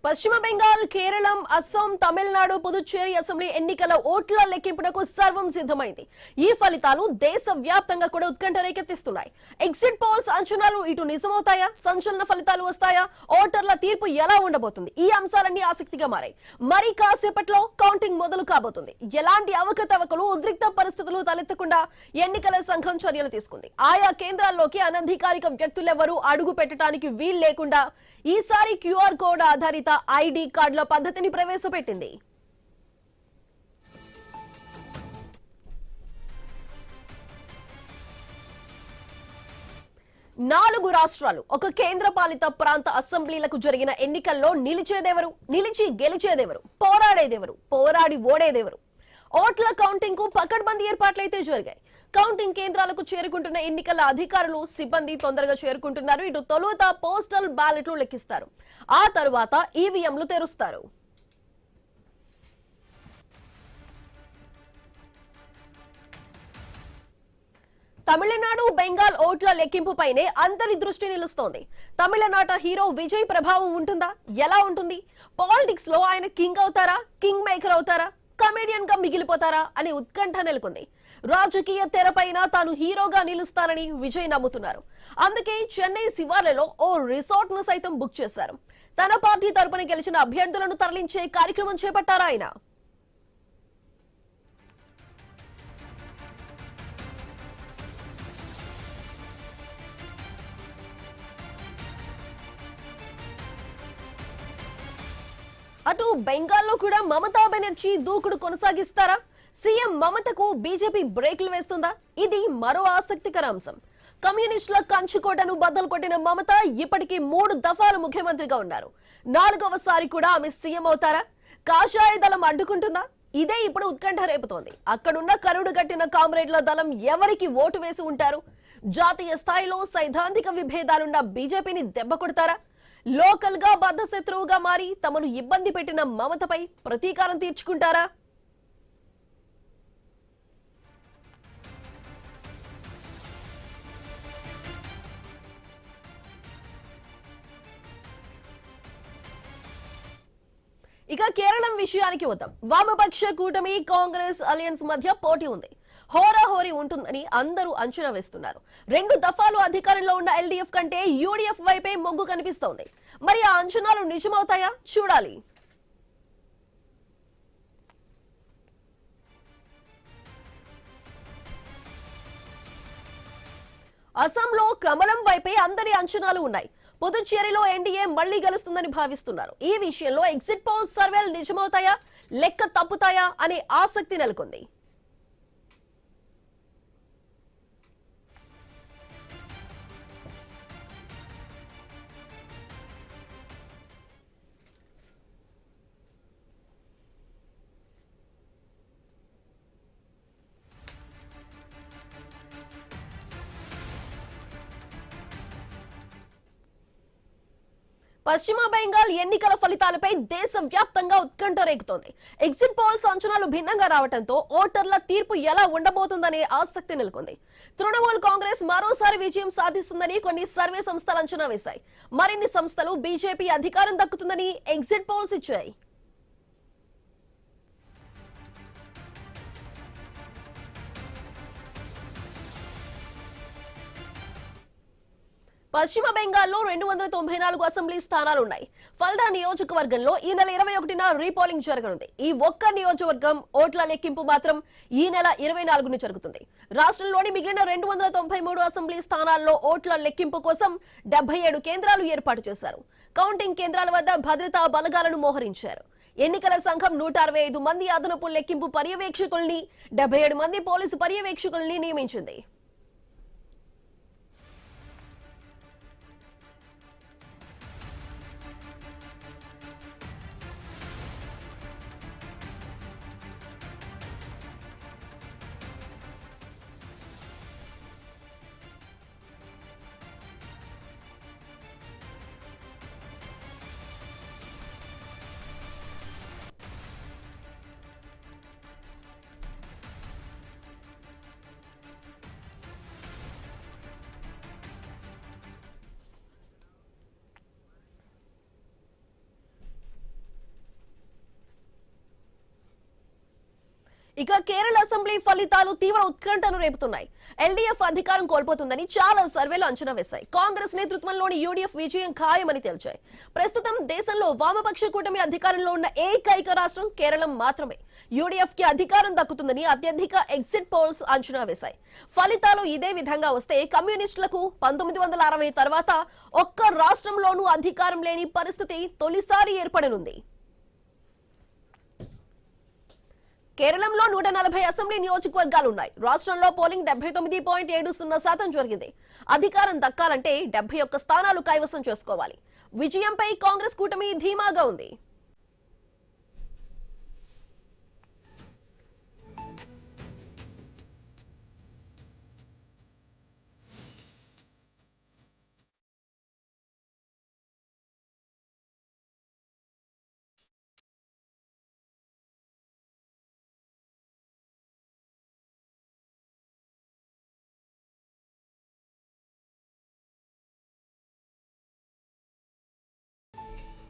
పశ్చిమ బెంగాల్, కేరళం, అస్సాం, తమిళనాడు, పుదుచ్చేరి అసెంబ్లీ ఎన్నికల ఓట్ల లెక్కింపునకు సర్వం సిద్ధమైంది. ఈ ఫలితాలు దేశవ్యాప్తంగా కూడా ఉత్కంఠ రేకెత్తిస్తున్నాయి. ఎగ్జిట్ పోల్స్ అంచనాలు ఇటు నిజమవుతాయా, సంచలన ఫలితాలు వస్తాయా, ఓటర్ల తీర్పు ఎలా ఉండబోతుంది, ఈ అంశాలన్నీ ఆసక్తిగా మారాయి. మరి కాసేపట్లో కౌంటింగ్ మొదలు కాబోతుంది. ఎలాంటి అవకతవకలు, ఉద్రిక్త పరిస్థితులు తలెత్తకుండా ఎన్నికల సంఘం చర్యలు తీసుకుంది. ఆయా కేంద్రాల్లోకి అనధికారిక వ్యక్తులెవరూ అడుగు పెట్టడానికి వీలు లేకుండా ఈసారి క్యూఆర్ కోడ్ ఆధారిత ఐడి కార్డుల పద్ధతిని ప్రవేశపెట్టింది. 4 రాష్ట్రాలు, ఒక కేంద్రపాలిత ప్రాంత అసెంబ్లీలకు జరిగిన ఎన్నికల్లో నిలిచేదెవరు, నిలిచి గెలిచేదెవరు, పోరాడేదెవరు, పోరాడి ఓడేదెవరు? ఓట్ల కౌంటింగ్ కు పకడ్బందీ ఏర్పాట్లయితే జరిగాయి. కౌంటింగ్ కేంద్రాలకు చేరుకుంటున్న ఎన్నికల అధికారులు, సిబ్బంది తొందరగా చేరుకుంటున్నారు. ఇటు తొలుత పోస్టల్ బ్యాలెట్లు లెక్కిస్తారు, ఆ తరువాత ఈవీఎంలు తెరుస్తారు. తమిళనాడు, బెంగాల్ ఓట్ల లెక్కింపుపైనే అందరి దృష్టి నిలుస్తోంది. తమిళనాట హీరో విజయ్ ప్రభావం ఉంటుందా, ఎలా ఉంటుంది? పాలిటిక్స్ లో ఆయన కింగ్ అవుతారా, కింగ్ మేకర్ అవుతారా, కమెడియన్ గా మిగిలిపోతారా అని ఉత్కంఠ నెలకొంది. రాజకీయ తెరపైన తాను హీరోగా నిలుస్తానని విజయ్ నమ్ముతున్నారు. అందుకే చెన్నై శివార్లలో ఓ రిసార్ట్ ను సైతం బుక్ చేశారు. తన పార్టీ తరపున గెలిచిన అభ్యర్థులను తరలించే కార్యక్రమం చేపట్టారు ఆయన. అటు బెంగాల్లో కూడా మమతా బెనర్జీ దూకుడు కొనసాగిస్తారా? సీఎం మమతకు బీజేపీ బ్రేక్లు వేస్తుందా? ఇది మరో ఆసక్తికర అంశం. కమ్యూనిస్టుల కంచుకోటను బద్దలు కొట్టిన మమత ఇప్పటికీ 3 దఫాలు ముఖ్యమంత్రిగా ఉన్నారు. 4వసారి కూడా ఆమె సీఎం అవుతారా? కాషాయ దళం అడ్డుకుంటుందా? ఇదే ఇప్పుడు ఉత్కంఠ రేపుతోంది. అక్కడున్న కరుడు గట్టిన కామ్రేడ్ల దళం ఎవరికి ఓటు వేసి ఉంటారు? జాతీయ స్థాయిలో సైద్ధాంతిక విభేదాలున్న బీజేపీని దెబ్బ కొడతారా? లోకల్ గా బద్ధ శత్రువుగా మారి తమను ఇబ్బంది పెట్టిన మమతపై ప్రతీకారం తీర్చుకుంటారా? ఇక కేరళం విషయానికి వద్దాం. వామపక్ష కూటమి కాంగ్రెస్ అలయన్స్ మధ్య పోటీ ఉంది. హోరాహోరీ ఉంటుందని అందరూ అంచనా వేస్తున్నారు. 2 దఫాలు అధికారంలో ఉన్న ఎల్డీఎఫ్ కంటే యూడీఎఫ్ వైపే మొగ్గు కనిపిస్తోంది. మరి ఆ అంచనాలు నిజమవుతాయా? చూడాలి. అస్సాంలో కమలం వైపే అందరి అంచనాలు ఉన్నాయి. పుదుచ్చేరిలో ఎన్డీఏ మళ్లీ గెలుస్తుందని భావిస్తున్నారు. ఈ విషయంలో ఎగ్జిట్ పోల్ సర్వేలు నిజమవుతాయా, లెక్క తప్పుతాయా అనే ఆసక్తి నెలకొంది. పశ్చిమ బెంగాల్ ఎన్నికల ఫలితాలపై దేశవ్యాప్తంగా ఉత్కంఠ రేగుతోంది. ఎగ్జిట్ పోల్స్ అంచనాలు భిన్నంగా రావడంతో ఓటర్ల తీర్పు ఎలా ఉండబోతుందనే ఆసక్తి నెలకొంది. తృణమూల్ కాంగ్రెస్ మరోసారి విజయం సాధిస్తుందని కొన్ని సర్వే సంస్థలు అంచనా వేశాయి. మరిన్ని సంస్థలు బీజేపీ అధికారం దక్కుతుందని ఎగ్జిట్ పోల్స్ ఇచ్చాయి. పశ్చిమ బెంగాల్లో 294 అసెంబ్లీ స్థానాలున్నాయి. ఫల్దా నియోజకవర్గంలో ఈ నెల 21న రీపోలింగ్ జరగనుంది. ఈ ఒక్క నియోజకవర్గం ఓట్ల లెక్కింపు మాత్రం ఈ నెల 24న జరుగుతుంది. రాష్ట్రంలోని మిగిలిన 293 అసెంబ్లీ స్థానాల్లో ఓట్ల లెక్కింపు కోసం 77 కేంద్రాలు ఏర్పాటు చేశారు. కౌంటింగ్ కేంద్రాల వద్ద భద్రతా బలగాలను మోహరించారు. ఎన్నికల సంఘం 165 మంది అదనపు లెక్కింపు పర్యవేక్షకుల్ని, 77 మంది పోలీసు పర్యవేక్షకుల్ని నియమించింది. ఇక కేరళ అసెంబ్లీ ఫలితాలు తీవ్ర ఉత్కంఠను రేపుతున్నాయి. ఎల్డీఎఫ్ అధికారం కోల్పోతుందని చాలా సర్వేలు అంచనా వేశాయి. కాంగ్రెస్ నేతృత్వంలోని యూడీఎఫ్ విజయం ఖాయమని తేల్చాయి. ప్రస్తుతం దేశంలో వామపక్ష కూటమి అధికారంలో ఉన్న ఏకైక రాష్ట్రం కేరళం మాత్రమే. యూడీఎఫ్ కి అధికారం దక్కుతుందని అత్యధిక ఎగ్జిట్ పోల్స్ అంచనా వేశాయి. ఫలితాలు ఇదే విధంగా వస్తే కమ్యూనిస్టులకు 1960 తర్వాత ఒక్క రాష్ట్రంలోనూ అధికారం లేని పరిస్థితి తొలిసారి ఏర్పడనుంది. కేరళంలో 140 అసెంబ్లీ నియోజకవర్గాలు ఉన్నాయి. రాష్ట్రంలో పోలింగ్ 79.70% జరిగింది. అధికారం దక్కాలంటే 71 స్థానాలు కైవసం చేసుకోవాలి. విజయంపై కాంగ్రెస్ కూటమి ధీమాగా ఉంది.